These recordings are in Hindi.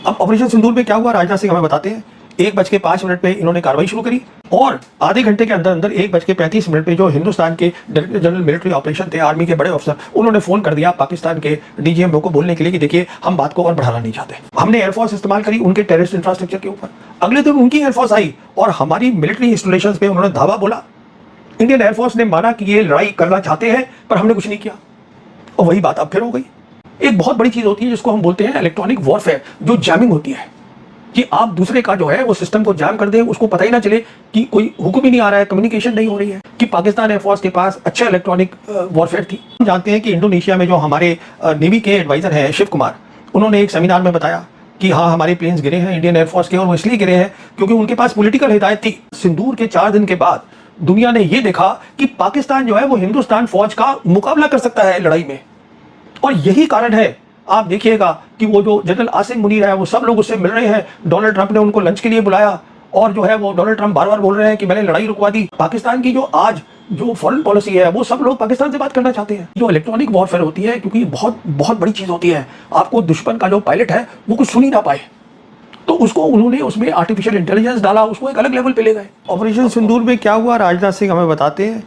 अब ऑपरेशन सिंदूर में क्या हुआ, राजनाथ सिंह हमें बताते हैं। 1:05 पे इन्होंने कार्रवाई शुरू करी और आधे घंटे के अंदर अंदर 1:35 पे जो हिंदुस्तान के डायरेक्टर जनरल मिलिट्री ऑपरेशन थे, आर्मी के बड़े अफसर, उन्होंने फोन कर दिया पाकिस्तान के डीजीएमओ को बोलने के लिए कि देखिए हम बात को और बढ़ाना नहीं चाहते। हमने एयरफोर्स इस्तेमाल करी उनके टेररिस्ट इंफ्रास्ट्रक्चर के ऊपर। अगले दिन उनकी एयरफोर्स आई और हमारी मिलिट्री इंस्टॉलेशंस पे उन्होंने धावा बोला। इंडियन एयरफोर्स ने माना कि ये लड़ाई करना चाहते हैं पर हमने कुछ नहीं किया और वही बात अब फिर हो गई। एक बहुत बड़ी चीज होती है जिसको हम बोलते हैं इलेक्ट्रॉनिक वॉरफेयर, जो जैमिंग होती है कि आप दूसरे का जो है वो सिस्टम को जैम कर दें, उसको पता ही ना चले कि कोई हुक्म ही नहीं आ रहा है, कम्युनिकेशन नहीं हो रही है। कि पाकिस्तान एयरफोर्स के पास अच्छा इलेक्ट्रॉनिक वॉरफेयर थी। हम जानते हैं कि इंडोनेशिया में जो हमारे नेवी के एडवाइजर हैं शिव कुमार, उन्होंने एक सेमिनार में बताया कि हाँ हमारे प्लेन्स गिरे हैं इंडियन एयरफोर्स के, और वो इसलिए गिरे हैं क्योंकि उनके पास पॉलिटिकल हिदायत थी। सिंदूर के 4 दिन के बाद दुनिया ने ये देखा कि पाकिस्तान जो है वो हिंदुस्तान फौज का मुकाबला कर सकता है लड़ाई में, और यही कारण है। आप देखिएगा कि वो जो जनरल आसिम मुनीर है वो सब लोग उससे मिल रहे हैं। डोनाल्ड ट्रंप ने उनको लंच के लिए बुलाया और जो है वो डोनाल्ड ट्रंप बार बार बोल रहे हैं कि मैंने लड़ाई रुकवा दी। पाकिस्तान की जो आज जो फॉरेन पॉलिसी है वो सब लोग पाकिस्तान से बात करना चाहते हैं। जो इलेक्ट्रॉनिक वॉरफेयर होती है, क्योंकि बहुत बहुत बड़ी चीज होती है, आपको दुश्मन का जो पायलट है वो कुछ सुन ही ना पाए, तो उसको उन्होंने उसमें आर्टिफिशियल इंटेलिजेंस डाला, उसको एक अलग लेवल पे ले गए। ऑपरेशन सिंदूर में क्या हुआ, राजनाथ सिंह हमें बताते हैं।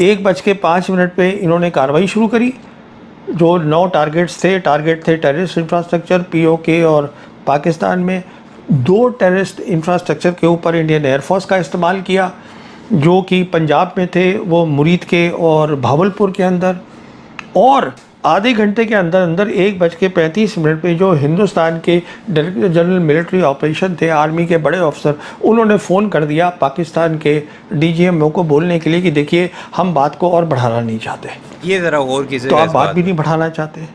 1:05 पे इन्होंने कार्रवाई शुरू करी। जो 9 टारगेट थे टेररिस्ट इंफ्रास्ट्रक्चर पीओके, और पाकिस्तान में 2 टेररिस्ट इंफ्रास्ट्रक्चर के ऊपर इंडियन एयरफोर्स का इस्तेमाल किया, जो कि पंजाब में थे, वो मुरीद के और भावलपुर के अंदर। और आधे घंटे के अंदर अंदर 1:35 पे जो हिंदुस्तान के डायरेक्टर जनरल मिलिट्री ऑपरेशन थे, आर्मी के बड़े अफसर, उन्होंने फ़ोन कर दिया पाकिस्तान के डीजीएमओ को बोलने के लिए कि देखिए हम बात को और बढ़ाना नहीं चाहते। ये ज़रा और किसी तो आप बात भी नहीं बढ़ाना चाहते,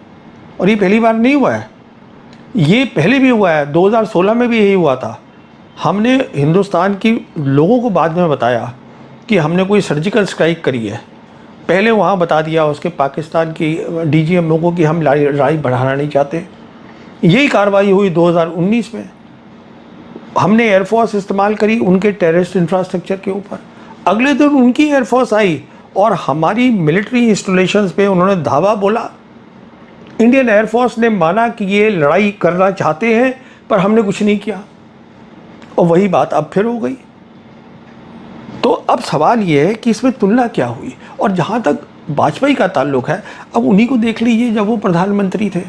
और ये पहली बार नहीं हुआ है, ये पहले भी हुआ है। 2016 में भी यही हुआ था। हमने हिंदुस्तान की लोगों को बाद में बताया कि हमने कोई सर्जिकल स्ट्राइक करी है, पहले वहाँ बता दिया उसके पाकिस्तान की डीजीएमओ को कि हम लड़ाई बढ़ाना नहीं चाहते। यही कार्रवाई हुई 2019 में। हमने एयरफोर्स इस्तेमाल करी उनके टेररिस्ट इंफ्रास्ट्रक्चर के ऊपर। अगले दिन उनकी एयरफोर्स आई और हमारी मिलिट्री इंस्टॉलेशंस पे उन्होंने धावा बोला। इंडियन एयरफोर्स ने माना कि ये लड़ाई करना चाहते हैं पर हमने कुछ नहीं किया, और वही बात अब फिर हो गई। तो अब सवाल ये है कि इसमें तुलना क्या हुई। और जहाँ तक वाजपेयी का ताल्लुक है, अब उन्हीं को देख लीजिए जब वो प्रधानमंत्री थे।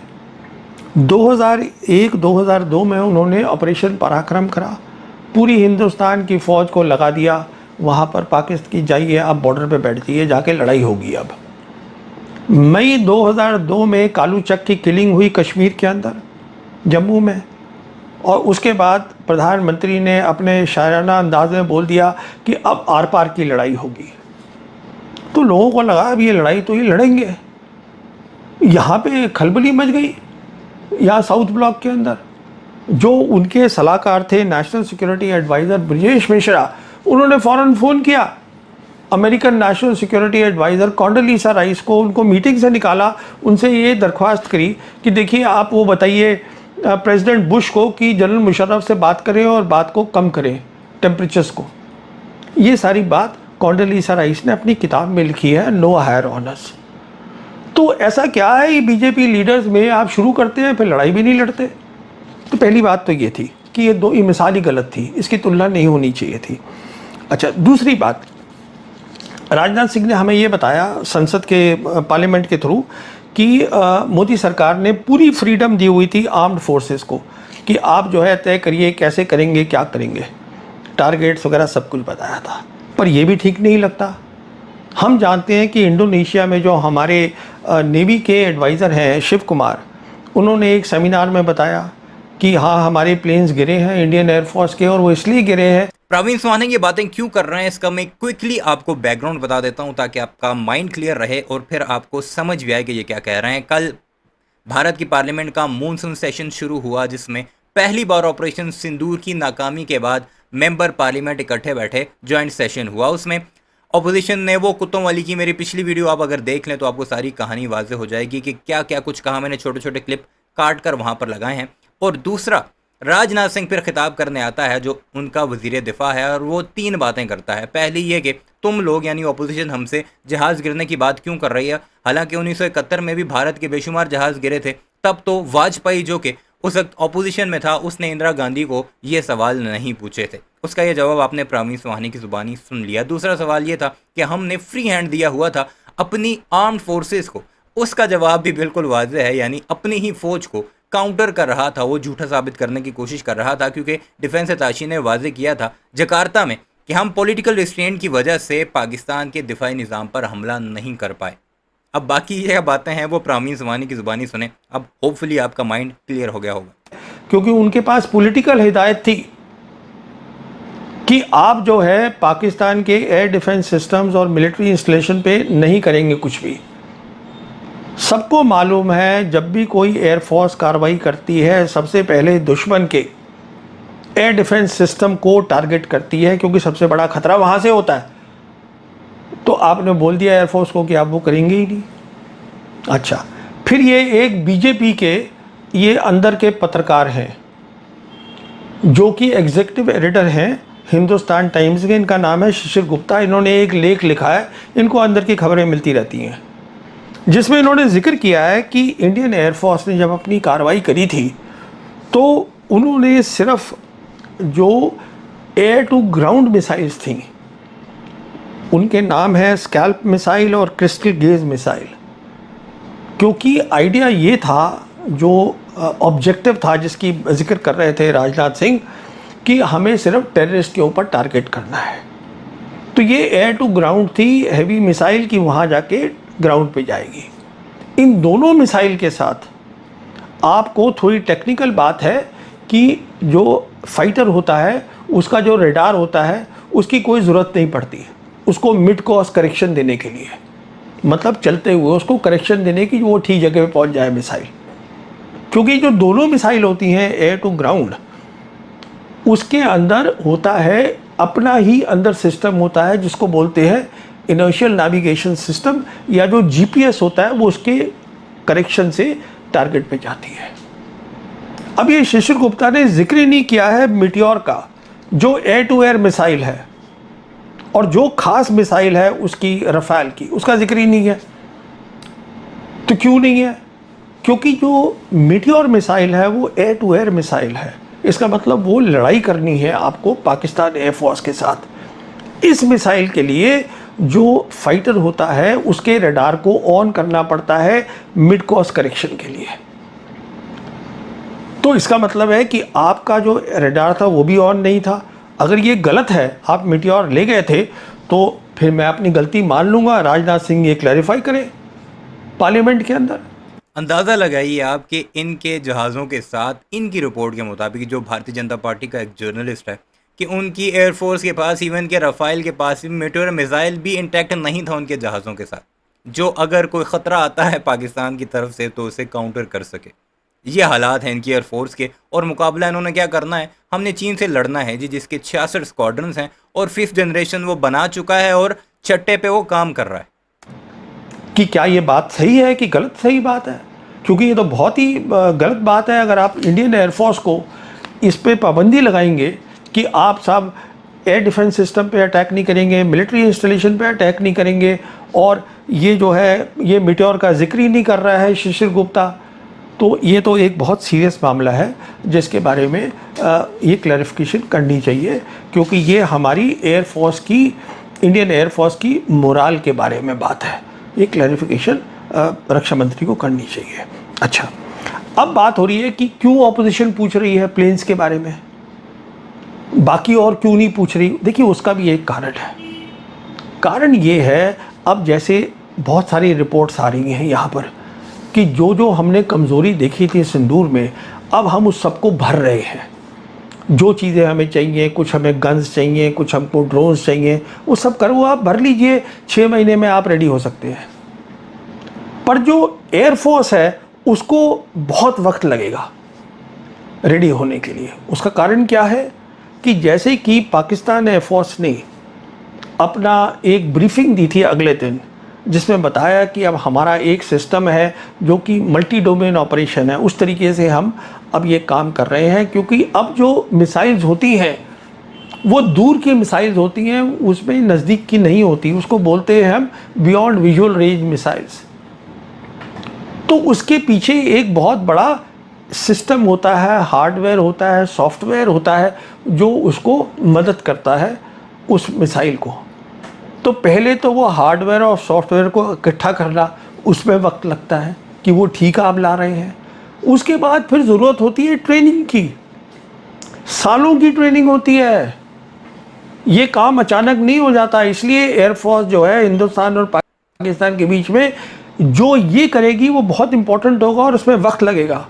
2001-2002 में उन्होंने ऑपरेशन पराक्रम करा, पूरी हिंदुस्तान की फ़ौज को लगा दिया वहाँ पर पाकिस्तान की, जाइए आप बॉर्डर पे बैठ जाइए, जाके लड़ाई होगी। अब मई 2002 में कालू चक की किलिंग हुई कश्मीर के अंदर, जम्मू में, और उसके बाद प्रधानमंत्री ने अपने शायराना अंदाज में बोल दिया कि अब आर पार की लड़ाई होगी। तो लोगों को लगा अब ये लड़ाई तो ये लड़ेंगे। यहाँ पे खलबली मच गई। यहाँ साउथ ब्लॉक के अंदर जो उनके सलाहकार थे, national security adviser Brajesh Mishra, उन्होंने फ़ौरन फ़ोन किया American national security adviser Condoleezza Rice को, उनको मीटिंग से निकाला, उनसे ये दरख्वास्त करी कि देखिए आप वो बताइए प्रेसिडेंट बुश को कि जनरल मुशर्रफ से बात करें और बात को कम करें, टेम्परेचर्स को। ये सारी बात कॉन्डोलीसा राइस ने अपनी किताब में लिखी है, नो हायर ऑनर्स। तो ऐसा क्या है ये बीजेपी लीडर्स में, आप शुरू करते हैं फिर लड़ाई भी नहीं लड़ते। तो पहली बात तो ये थी कि ये मिसाल ही गलत थी, इसकी तुलना नहीं होनी चाहिए थी। अच्छा, दूसरी बात, राजनाथ सिंह ने हमें ये बताया संसद के पार्लियामेंट के थ्रू कि मोदी सरकार ने पूरी फ्रीडम दी हुई थी आर्म्ड फोर्सेस को कि आप जो है तय करिए कैसे करेंगे, क्या करेंगे, टारगेट्स वगैरह सब कुछ बताया था। पर ये भी ठीक नहीं लगता। हम जानते हैं कि इंडोनेशिया में जो हमारे नेवी के एडवाइज़र हैं शिव कुमार, उन्होंने एक सेमिनार में बताया कि हाँ हमारे प्लेन्स गिरे हैं इंडियन एयरफोर्स के, और वो इसलिए गिरे हैं। प्रवीण सुहाना ये बातें क्यों कर रहे हैं, इसका मैं क्विकली आपको बैकग्राउंड बता देता हूं ताकि आपका माइंड क्लियर रहे और फिर आपको समझ भी आए कि ये क्या कह रहे हैं। कल भारत की पार्लियामेंट का मॉनसून सेशन शुरू हुआ, जिसमें पहली बार ऑपरेशन सिंदूर की नाकामी के बाद मेंबर पार्लियामेंट इकट्ठे बैठे, ज्वाइंट सेशन हुआ। उसमें अपोजिशन ने वो कुत्तों वाली की मेरी पिछली वीडियो आप अगर देख लें तो आपको सारी कहानी वाज़ेह हो जाएगी कि क्या क्या कुछ कहा, मैंने छोटे छोटे क्लिप काट कर वहाँ पर लगाए हैं। और दूसरा, राजनाथ सिंह फिर खिताब करने आता है जो उनका वजीर दिफा है, और वो 3 बातें करता है। पहली ये कि तुम लोग यानी ऑपोजिशन हमसे जहाज़ गिरने की बात क्यों कर रही है, हालांकि 1971 में भी भारत के बेशुमार जहाज़ गिरे थे, तब तो वाजपेयी जो कि उस वक्त ऑपोजिशन में था, उसने इंदिरा गांधी को ये सवाल नहीं पूछे थे। उसका ये जवाब आपने प्रवीण सुहानी की ज़ुबानी सुन लिया। दूसरा सवाल ये था कि हमने फ्री हैंड दिया हुआ था अपनी आर्म्ड फोर्सेस को। उसका जवाब भी बिल्कुल वाज़ेह है, यानी अपनी ही फ़ौज को काउंटर कर रहा था, वो झूठा साबित करने की कोशिश कर रहा था, क्योंकि डिफेंस अताशी ने वाजे किया था जकार्ता में कि हम पॉलिटिकल रिस्ट्रेंट की वजह से पाकिस्तान के दिफाई निज़ाम पर हमला नहीं कर पाए। अब बाकी ये बातें हैं वो प्रवीण सुहानी की ज़ुबानी सुने। अब होपफुली आपका माइंड क्लियर हो गया होगा, क्योंकि उनके पास पॉलिटिकल हिदायत थी कि आप जो है पाकिस्तान के एयर डिफेंस सिस्टम्स और मिलिट्री इंस्टॉलेशन पे नहीं करेंगे कुछ भी। सबको मालूम है जब भी कोई एयरफोर्स कार्रवाई करती है सबसे पहले दुश्मन के एयर डिफेंस सिस्टम को टारगेट करती है, क्योंकि सबसे बड़ा खतरा वहाँ से होता है। तो आपने बोल दिया एयरफोर्स को कि आप वो करेंगे ही नहीं। अच्छा, फिर ये एक बीजेपी के ये अंदर के पत्रकार हैं जो कि एग्जीक्यूटिव एडिटर हैं हिंदुस्तान टाइम्स के, इनका नाम है शिशिर गुप्ता। इन्होंने एक लेख लिखा है, इनको अंदर की खबरें मिलती रहती हैं, जिसमें इन्होंने जिक्र किया है कि इंडियन एयरफोर्स ने जब अपनी कार्रवाई करी थी तो उन्होंने सिर्फ जो एयर टू ग्राउंड मिसाइल्स थी, उनके नाम है स्कैल्प मिसाइल और क्रिस्टल गेज मिसाइल, क्योंकि आइडिया ये था, जो ऑब्जेक्टिव था जिसकी जिक्र कर रहे थे राजनाथ सिंह, कि हमें सिर्फ टेररिस्ट के ऊपर टारगेट करना है। तो ये एयर टू ग्राउंड थी हैवी मिसाइल की, वहाँ जाके ग्राउंड पे जाएगी। इन दोनों मिसाइल के साथ आपको थोड़ी टेक्निकल बात है कि जो फाइटर होता है उसका जो रेडार होता है उसकी कोई ज़रूरत नहीं पड़ती उसको मिड कोर्स करेक्शन देने के लिए, मतलब चलते हुए उसको करेक्शन देने की, वो ठीक जगह पे पहुंच जाए मिसाइल। क्योंकि जो दोनों मिसाइल होती हैं एयर टू ग्राउंड, उसके अंदर होता है अपना ही अंदर सिस्टम होता है जिसको बोलते हैं इनर्शियल नेविगेशन सिस्टम, या जो जीपीएस होता है वो उसके करेक्शन से टारगेट पे जाती है। अब ये शिशिर गुप्ता ने जिक्र ही नहीं किया है मीटियोर का, जो एयर टू एयर मिसाइल है, और जो खास मिसाइल है उसकी रफाल की, उसका जिक्र ही नहीं है। तो क्यों नहीं है? क्योंकि जो मीटियोर मिसाइल है वो एयर टू एयर मिसाइल है। इसका मतलब वो लड़ाई करनी है आपको पाकिस्तान एयरफोर्स के साथ। इस मिसाइल के लिए जो फाइटर होता है उसके रडार को ऑन करना पड़ता है मिड कोर्स करेक्शन के लिए। तो इसका मतलब है कि आपका जो रडार था वो भी ऑन नहीं था। अगर ये गलत है, आप मीटियोर ले गए थे, तो फिर मैं अपनी गलती मान लूँगा, राजनाथ सिंह ये क्लैरिफाई करें पार्लियामेंट के अंदर। अंदाज़ा लगाइए आप कि इनके जहाज़ों के साथ, इनकी रिपोर्ट के मुताबिक, जो भारतीय जनता पार्टी का एक जर्नलिस्ट है, कि उनकी एयरफोर्स के पास, इवन के रफ़ाइल के पास भी मीटियोर मिसाइल भी इंटैक्ट नहीं था उनके जहाज़ों के साथ, जो अगर कोई ख़तरा आता है पाकिस्तान की तरफ से तो उसे काउंटर कर सके। ये हालात हैं इनकी एयरफोर्स के, और मुकाबला इन्होंने क्या करना है, हमने चीन से लड़ना है जी, जिसके 66 स्क्वाड्रंस हैं और 5th जनरेशन वो बना चुका है और छट्टे पे वो काम कर रहा है। कि क्या ये बात सही है कि गलत सही बात है? क्योंकि ये तो बहुत ही गलत बात है अगर आप इंडियन एयरफोर्स को इस पे पाबंदी लगाएंगे कि आप सब एयर डिफेंस सिस्टम पे अटैक नहीं करेंगे, मिलिट्री इंस्टॉलेशन पे अटैक नहीं करेंगे, और ये जो है ये मीटियोर का जिक्र ही नहीं कर रहा है शिशिर गुप्ता। तो ये तो एक बहुत सीरियस मामला है जिसके बारे में ये क्लैरिफिकेशन करनी चाहिए, क्योंकि ये हमारी एयरफोर्स की, इंडियन एयरफोर्स की मोराल के बारे में बात है। ये क्लैरिफिकेशन रक्षा मंत्री को करनी चाहिए। अच्छा, अब बात हो रही है कि क्यों ऑपोजिशन पूछ रही है प्लेन्स के बारे में, बाकी और क्यों नहीं पूछ रही? देखिए, उसका भी एक कारण है। कारण ये है, अब जैसे बहुत सारी रिपोर्ट्स आ रही हैं यहाँ पर कि जो जो हमने कमज़ोरी देखी थी सिंदूर में, अब हम उस सबको भर रहे हैं। जो चीज़ें हमें चाहिए, कुछ हमें गन्स चाहिए, कुछ हमको ड्रोन्स चाहिए, वो सब करो, आप भर लीजिए, 6 महीने में आप रेडी हो सकते हैं। पर जो एयरफोर्स है उसको बहुत वक्त लगेगा रेडी होने के लिए। उसका कारण क्या है कि जैसे कि पाकिस्तान एयरफोर्स ने अपना एक ब्रीफिंग दी थी अगले दिन, जिसमें बताया कि अब हमारा एक सिस्टम है जो कि मल्टी डोमेन ऑपरेशन है, उस तरीके से हम अब ये काम कर रहे हैं। क्योंकि अब जो मिसाइल्स होती हैं वो दूर की मिसाइल्स होती हैं, उसमें नज़दीक की नहीं होती, उसको बोलते हैं हम बियॉन्ड विजुअल रेंज मिसाइल्स। तो उसके पीछे एक बहुत बड़ा सिस्टम होता है, हार्डवेयर होता है, सॉफ्टवेयर होता है जो उसको मदद करता है उस मिसाइल को। तो पहले तो वो हार्डवेयर और सॉफ्टवेयर को इकट्ठा करना, उसमें वक्त लगता है कि वो ठीक आप ला रहे हैं। उसके बाद फिर ज़रूरत होती है ट्रेनिंग की, सालों की ट्रेनिंग होती है। ये काम अचानक नहीं हो जाता, इसलिए एयरफोर्स जो है हिंदुस्तान और पाकिस्तान के बीच में जो ये करेगी वो बहुत इंपॉर्टेंट होगा और उसमें वक्त लगेगा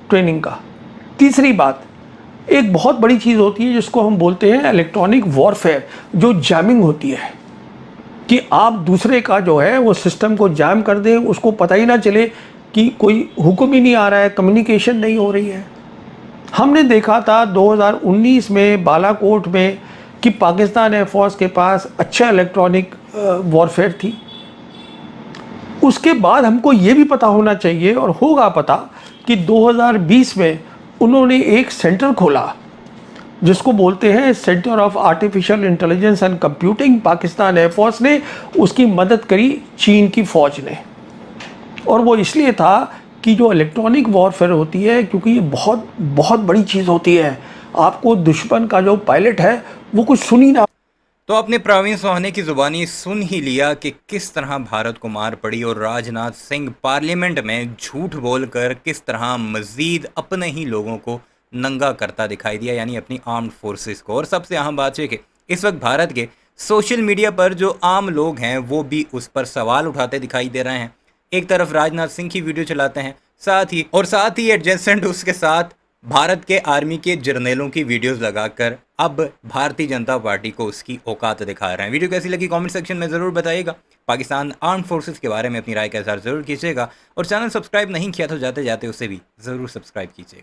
ट्रेनिंग का। तीसरी बात, एक बहुत बड़ी चीज़ होती है जिसको हम बोलते हैं इलेक्ट्रॉनिक वॉरफेयर, जो जैमिंग होती है कि आप दूसरे का जो है वो सिस्टम को जैम कर दें, उसको पता ही ना चले कि कोई हुक्म ही नहीं आ रहा है, कम्युनिकेशन नहीं हो रही है। हमने देखा था 2019 में बालाकोट में कि पाकिस्तान एयरफोर्स के पास अच्छा इलेक्ट्रॉनिक वॉरफेयर थी। उसके बाद हमको ये भी पता होना चाहिए और होगा पता कि 2020 में उन्होंने एक सेंटर खोला जिसको बोलते हैं centre of artificial intelligence and computing. Pakistan air force ने उसकी मदद करी चीन की फ़ौज ने, और वो इसलिए था कि जो इलेक्ट्रॉनिक वॉरफेयर होती है, क्योंकि ये बहुत बहुत बड़ी चीज़ होती है, आपको दुश्मन का जो पायलट है वो कुछ सुन ही ना। तो आपने प्रवीण सोहने की ज़ुबानी सुन ही लिया कि किस तरह भारत को मार पड़ी और राजनाथ सिंह पार्लियामेंट में झूठ बोलकर किस तरह मज़ीद अपने ही लोगों को नंगा करता दिखाई दिया, यानी अपनी आर्म्ड फोर्सेस को। और सबसे अहम बात है कि इस वक्त भारत के सोशल मीडिया पर जो आम लोग हैं वो भी उस पर सवाल उठाते दिखाई दे रहे हैं। एक तरफ राजनाथ सिंह की वीडियो चलाते हैं, साथ ही एडजेसेंट उसके साथ भारत के आर्मी के जर्नलों की वीडियोस लगाकर अब भारतीय जनता पार्टी को उसकी औकात दिखा रहे हैं। वीडियो कैसी लगी कमेंट सेक्शन में ज़रूर बताइएगा। पाकिस्तान आर्म फोर्सेस के बारे में अपनी राय का इज़हार ज़रूर कीजिएगा और चैनल सब्सक्राइब नहीं किया तो जाते जाते उसे भी ज़रूर सब्सक्राइब कीजिएगा।